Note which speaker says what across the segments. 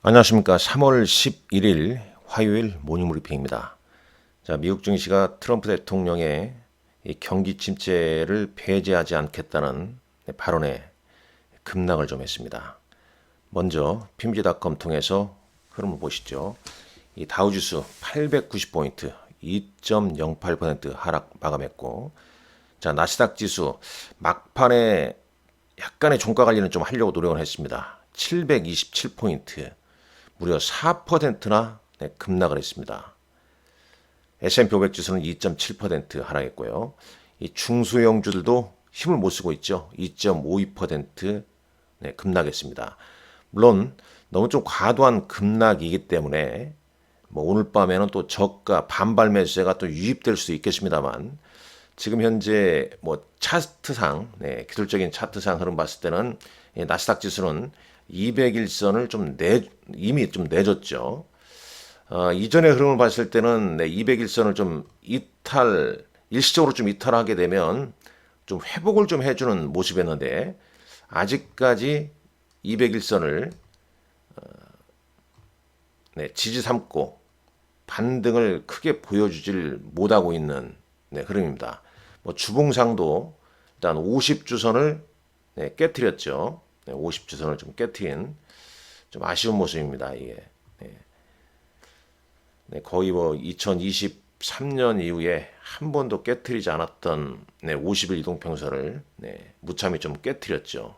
Speaker 1: 안녕하십니까. 3월 11일 화요일 모닝브리핑입니다. 자, 미국 증시가 트럼프 대통령의 이 경기 침체를 배제하지 않겠다는 발언에 급락을 좀 했습니다. 먼저 PMG닷컴 통해서 흐름을 보시죠. 이 다우지수 890포인트 2.08% 하락 마감했고, 자, 나스닥 지수 막판에 약간의 종가 관리는 좀 하려고 노력을 했습니다. 727포인트 무려 4%나 급락을 했습니다. S&P 500 지수는 2.7% 하락했고요. 이 중소형주들도 힘을 못 쓰고 있죠. 2.52% 급락했습니다. 물론 너무 좀 과도한 급락이기 때문에 뭐 오늘 밤에는 또 저가 반발 매수세가 또 유입될 수도 있겠습니다만, 지금 현재 뭐 차트상, 기술적인 차트상 흐름 봤을 때는 나스닥 지수는 200일선을 이미 좀 내줬죠. 이전의 흐름을 봤을 때는 200일선을 좀 일시적으로 좀 이탈하게 되면 좀 회복을 좀 해주는 모습이었는데, 아직까지 200일선을 지지 삼고 반등을 크게 보여주질 못하고 있는 흐름입니다. 뭐 주봉상도 일단 50주선을 깨뜨렸죠. 50주선을 좀 깨트린 좀 아쉬운 모습입니다. 이게 거의 뭐 2023년 이후에 한 번도 깨트리지 않았던 50일 이동평선을 무참히 좀 깨트렸죠.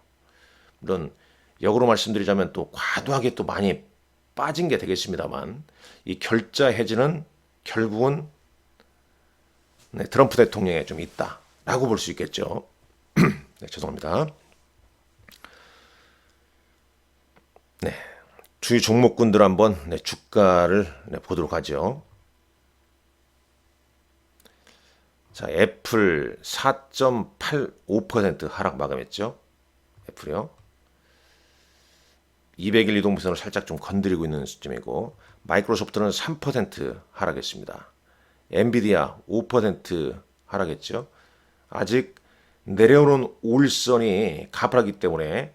Speaker 1: 물론 역으로 말씀드리자면 또 과도하게 또 많이 빠진 게 되겠습니다만, 이 결자 해지는 결국은 트럼프 대통령에 좀 있다라고 볼 수 있겠죠. 죄송합니다. 주요 종목군들 한번 주가를 보도록 하죠. 자, 애플 4.85% 하락 마감했죠. 애플이요. 200일 이동평선을 살짝 좀 건드리고 있는 시점이고, 마이크로소프트는 3% 하락했습니다. 엔비디아 5% 하락했죠. 아직 내려오는 올선이 가파르기 때문에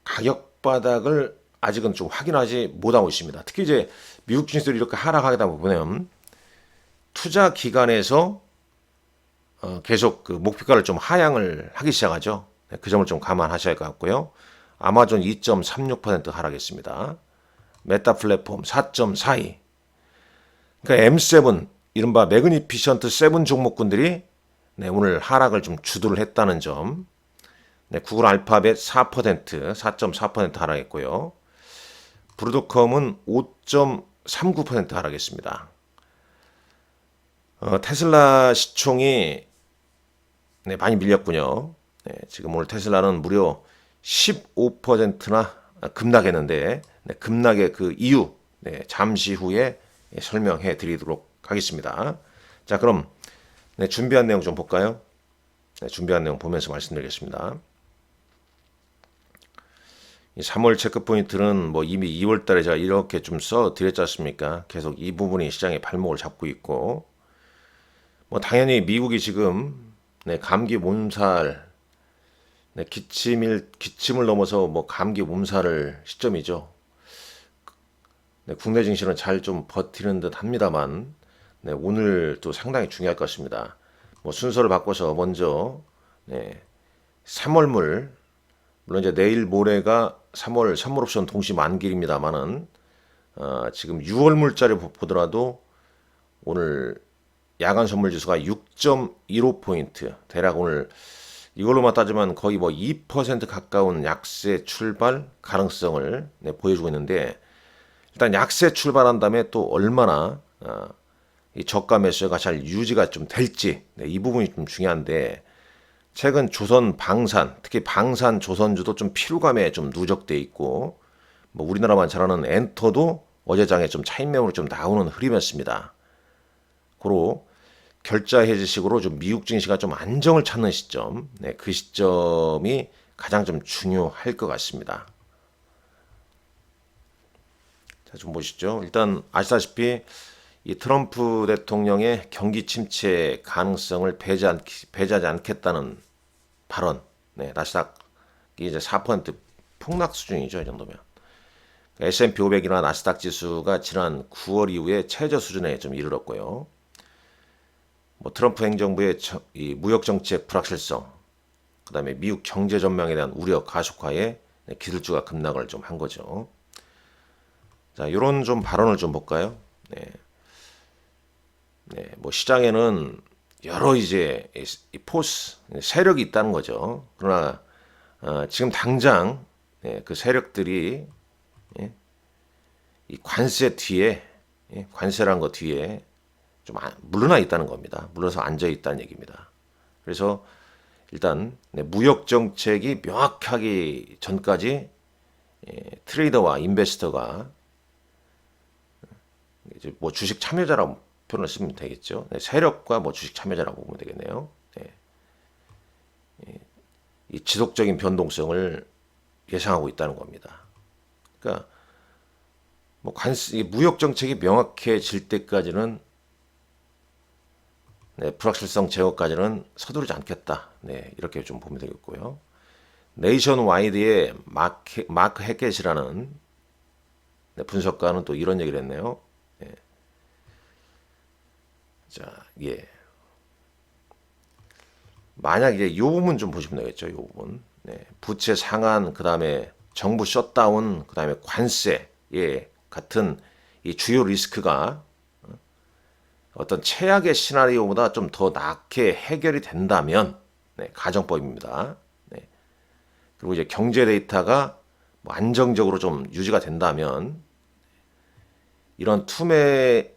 Speaker 1: 가격 바닥을 아직은 좀 확인하지 못하고 있습니다. 특히 이제 미국 증시들이 이렇게 하락하다 보면 투자 기관에서 계속 그 목표가를 좀 하향을 하기 시작하죠. 그 점을 좀 감안하셔야 할 것 같고요. 아마존 2.36% 하락했습니다. 메타 플랫폼 4.42. 그러니까 M7 이른바 매그니피션트 7 종목군들이 오늘 하락을 좀 주도를 했다는 점. 구글 알파벳 4.4% 하락했고요. 브로드컴은 5.39% 하락했습니다. 테슬라 시총이 많이 밀렸군요. 지금 오늘 테슬라는 무려 15%나 급락했는데, 급락의 그 이유 잠시 후에 설명해 드리도록 하겠습니다. 자, 그럼 준비한 내용 좀 볼까요? 준비한 내용 보면서 말씀드리겠습니다. 3월 체크 포인트는 뭐 이미 2월 달에 제가 이렇게 좀 써 드렸지 않습니까? 계속 이 부분이 시장의 발목을 잡고 있고, 뭐 당연히 미국이 지금 감기 몸살, 기침을 넘어서 뭐 감기 몸살을 시점이죠. 국내 증시는 잘 좀 버티는 듯 합니다만, 오늘 또 상당히 중요할 것 같습니다. 뭐 순서를 바꿔서 먼저 3월물, 물론 이제 내일 모레가 3월 선물옵션 동시 만기입니다만은, 지금 6월 물자를 보더라도 오늘 야간 선물 지수가 6.15포인트, 대략 오늘 이걸로만 따지면 거의 뭐 2% 가까운 약세 출발 가능성을 보여주고 있는데, 일단 약세 출발한 다음에 또 얼마나 이 저가 매수가 잘 유지가 좀 될지, 이 부분이 좀 중요한데, 최근 조선 방산, 특히 방산 조선주도 좀 피로감에 좀 누적돼 있고, 뭐 우리나라만 잘 아는 엔터도 어제장에 좀 차익 매물이 좀 나오는 흐름이었습니다. 고로 결자 해지식으로 좀 미국 증시가 좀 안정을 찾는 시점, 그 시점이 가장 좀 중요할 것 같습니다. 자, 좀 보시죠. 일단 아시다시피 이 트럼프 대통령의 경기 침체 가능성을 배제하지 않겠다는 발언, 나스닥이 이제 4% 폭락 수준이죠, 이 정도면. S&P 500이나 나스닥 지수가 지난 9월 이후에 최저 수준에 좀 이르렀고요. 뭐 트럼프 행정부의 이 무역 정책 불확실성, 그다음에 미국 경제 전망에 대한 우려 가속화에 기술주가 급락을 좀 한 거죠. 자, 이런 좀 발언을 좀 볼까요? 네. 네, 뭐 시장에는 여러 이제 이 포스 세력이 있다는 거죠. 그러나 지금 당장 그 세력들이 이 관세 뒤에 관세란 거 뒤에 좀 물러나 있다는 겁니다. 물러서 앉아 있다는 얘기입니다. 그래서 일단 무역 정책이 명확하기 전까지 트레이더와 인베스터가 이제 뭐 주식 참여자라고 표현을 쓰면 되겠죠. 세력과 뭐 주식 참여자라고 보면 되겠네요. 이 지속적인 변동성을 예상하고 있다는 겁니다. 그러니까 뭐 무역 정책이 명확해질 때까지는 불확실성 제거까지는 서두르지 않겠다. 이렇게 좀 보면 되겠고요. 네이션 와이드의 마크 해켓이라는 분석가는 또 이런 얘기를 했네요. 자, 예. 만약 이제 이 부분 좀 보시면 되겠죠. 이 부분. 부채 상한, 그 다음에 정부 셧다운, 그 다음에 관세, 같은 이 주요 리스크가 어떤 최악의 시나리오보다 좀 더 낫게 해결이 된다면, 가정법입니다. 그리고 이제 경제 데이터가 뭐 안정적으로 좀 유지가 된다면, 이런 투매에서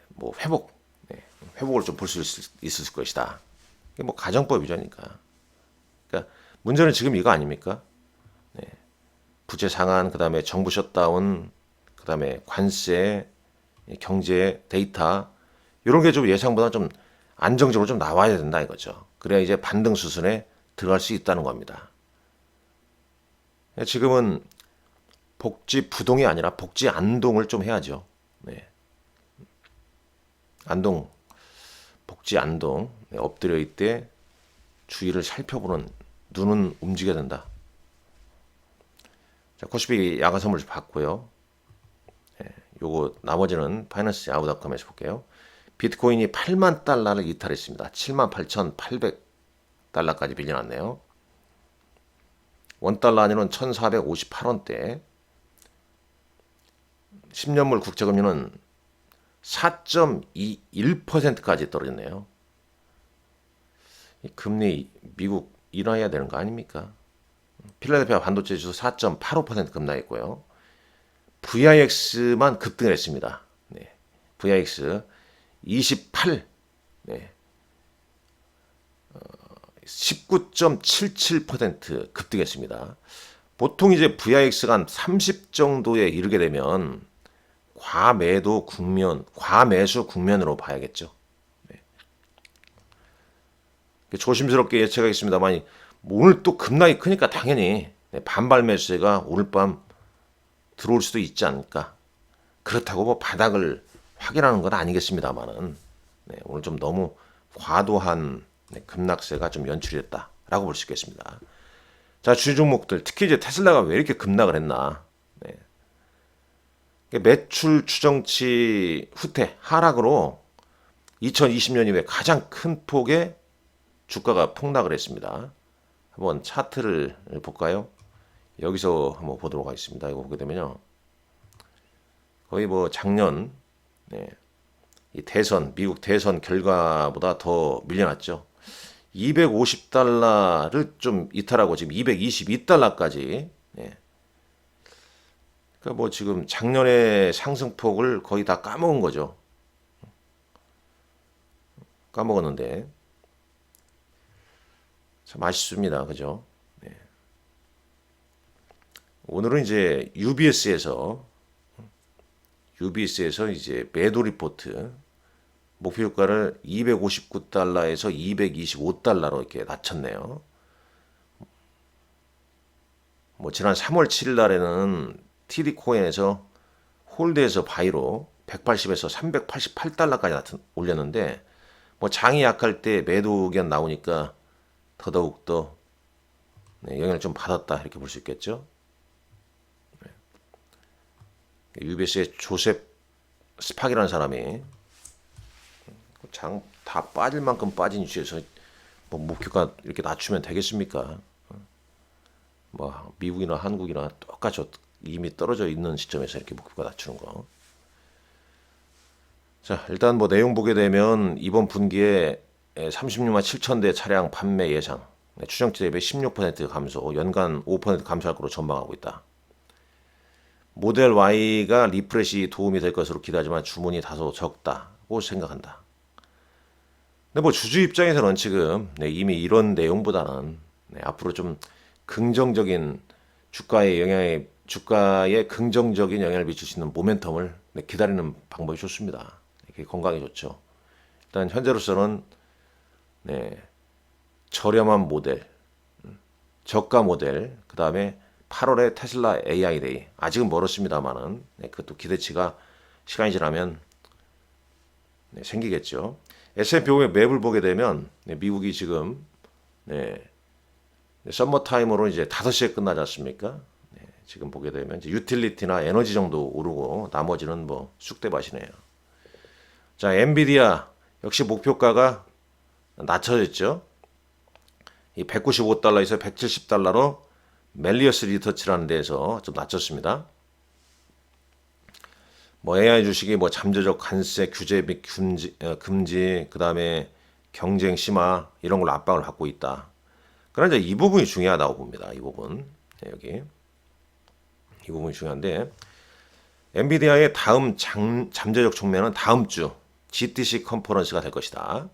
Speaker 1: 뭐 회복을 좀 볼 수 있을 것이다. 이게 뭐 가정법이죠, 그러니까 문제는 지금 이거 아닙니까? 부채 상한, 그 다음에 정부 셧다운, 그 다음에 관세, 경제 데이터 이런 게 좀 예상보다 좀 안정적으로 좀 나와야 된다 이거죠. 그래야 이제 반등 수순에 들어갈 수 있다는 겁니다. 지금은 복지 부동이 아니라 복지 안동을 좀 해야죠. 안동, 복지 안동, 엎드려 있대 주위를 살펴보는 눈은 움직여야 된다. 자, 코스피 야간 선물 받고요. 요거 나머지는 파이낸스 야후닷컴에서 볼게요. 비트코인이 8만 달러를 이탈했습니다. 78,800달러까지 밀려났네요. 원달러 안위는 1,458원대. 10년물 국채금리는 4.21%까지 떨어졌네요. 금리 미국 인하해야 되는 거 아닙니까? 필라델피아 반도체 지수 4.85% 급락했고요. VIX만 급등을 했습니다. VIX 28, 19.77% 급등했습니다. 보통 이제 VIX가 한 30 정도에 이르게 되면 과매수 국면으로 봐야겠죠. 조심스럽게 예측하겠습니다만 오늘 또 급락이 크니까 당연히 반발 매수세가 오늘 밤 들어올 수도 있지 않을까. 그렇다고 뭐 바닥을 확인하는 건 아니겠습니다만은 오늘 좀 너무 과도한 급락세가 좀 연출이 됐다라고 볼 수 있겠습니다. 자, 주요 종목들 특히 이제 테슬라가 왜 이렇게 급락을 했나. 매출 추정치 후퇴 하락으로 2020년 이후에 가장 큰 폭의 주가가 폭락을 했습니다. 한번 차트를 볼까요? 여기서 한번 보도록 하겠습니다. 이거 보게 되면요. 거의 뭐 작년 이 미국 대선 결과보다 더 밀려났죠. 250달러를 좀 이탈하고 지금 222달러까지. 그러니까 뭐 지금 작년의 상승폭을 거의 다 까먹은 거죠. 까먹었는데 참 아쉽습니다. 그죠? 오늘은 이제 UBS에서 이제 매도 리포트 목표 유가를 259달러에서 225달러로 이렇게 낮췄네요. 뭐 지난 3월 7일 날에는 TD 코인에서 홀드에서 바이로 180에서 388달러까지 올렸는데 뭐 장이 약할 때 매도 의견 나오니까 더더욱 더 영향을 좀 받았다 이렇게 볼 수 있겠죠. UBS의 조셉 스팍이라는 사람이 장 다 빠질 만큼 빠진 주에서 뭐 목표가 이렇게 낮추면 되겠습니까? 뭐 미국이나 한국이나 똑같이 이미 떨어져 있는 시점에서 이렇게 목표가 낮추는 거. 자, 일단 뭐 내용 보게 되면 이번 분기에 36만 7천 대 차량 판매 예상, 추정치 대비 16% 감소, 연간 5% 감소할 것으로 전망하고 있다. 모델 Y가 리프레시 도움이 될 것으로 기대하지만 주문이 다소 적다고 생각한다. 근데 뭐 주주 입장에서는 지금 이미 이런 내용보다는 앞으로 좀 긍정적인 주가에 긍정적인 영향을 미칠 수 있는 모멘텀을 기다리는 방법이 좋습니다. 이게 건강에 좋죠. 일단 현재로서는 저렴한 모델, 저가 모델, 그 다음에 8월에 테슬라 AI 데이 아직은 멀었습니다만은 그것도 기대치가 시간이 지나면 생기겠죠. S&P 500 맵을 보게 되면 미국이 지금 썸머 타임으로 이제 5시에 끝나지 않습니까? 지금 보게 되면 이제 유틸리티나 에너지 정도 오르고 나머지는 뭐 쑥대밭이네요. 자, 엔비디아 역시 목표가가 낮춰졌죠. 이 195달러에서 170달러로 멜리어스 리서치라는 데에서 좀 낮췄습니다. 뭐 AI 주식이 뭐 잠재적 관세 규제 및 금지, 그 다음에 경쟁 심화 이런 걸로 압박을 받고 있다. 그러나 이제 이 부분이 중요하다고 봅니다. 이 부분 여기 이 부분이 중요한데 엔비디아의 다음 잠재적 촉매는 다음 주 GTC 컨퍼런스가 될 것이다.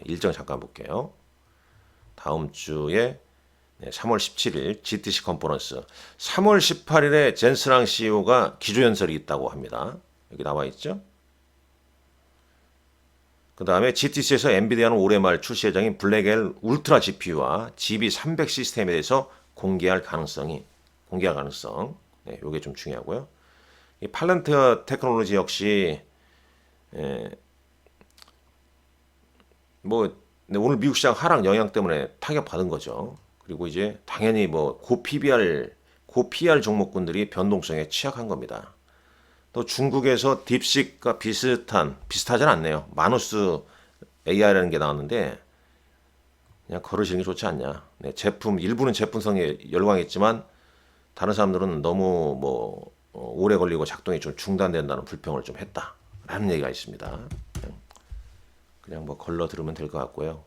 Speaker 1: 일정 잠깐 볼게요. 다음 주에 3월 17일 GTC 컨퍼런스, 3월 18일에 젠스랑 CEO가 기조연설이 있다고 합니다. 여기 나와 있죠. 그 다음에 GTC에서 엔비디아는 올해 말 출시 예정인 블랙엘 울트라 GPU와 GB300 시스템에 대해서 공개할 가능성, 요게 좀 중요하고요. 이 팔란티어 테크놀로지 역시 뭐 오늘 미국 시장 하락 영향 때문에 타격 받은 거죠. 그리고 이제 당연히 뭐 고PR 종목군들이 변동성에 취약한 겁니다. 또 중국에서 딥식과 비슷하진 않네요. 마누스 AI라는 게 나왔는데 그냥 걸으시는 게 좋지 않냐. 일부는 제품성에 열광했지만 다른 사람들은 너무 오래 걸리고 작동이 좀 중단된다는 불평을 좀 했다라는 얘기가 있습니다. 그냥 뭐 걸러 들으면 될 것 같고요.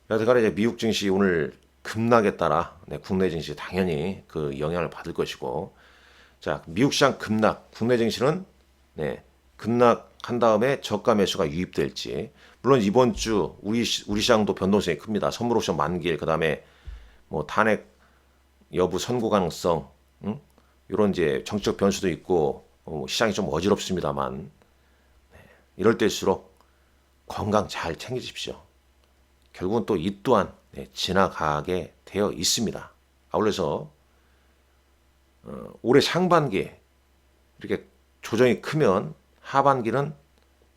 Speaker 1: 여하튼간에 이제 미국 증시 오늘 급락에 따라 국내 증시 당연히 그 영향을 받을 것이고, 자, 미국 시장 급락, 국내 증시는 급락한 다음에 저가 매수가 유입될지. 물론 이번 주 우리 시장도 변동성이 큽니다. 선물 옵션 만기일, 그다음에 뭐 탄핵 여부 선고 가능성, 이런 이제 정치적 변수도 있고 시장이 좀 어지럽습니다만 이럴 때일수록 건강 잘 챙기십시오. 결국은 또 이 또한 지나가게 되어 있습니다. 아울러서 올해 상반기에 이렇게 조정이 크면 하반기는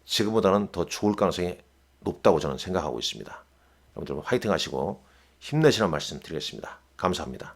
Speaker 1: 지금보다는 더 좋을 가능성이 높다고 저는 생각하고 있습니다. 여러분들 화이팅 하시고 힘내시라는 말씀 드리겠습니다. 감사합니다.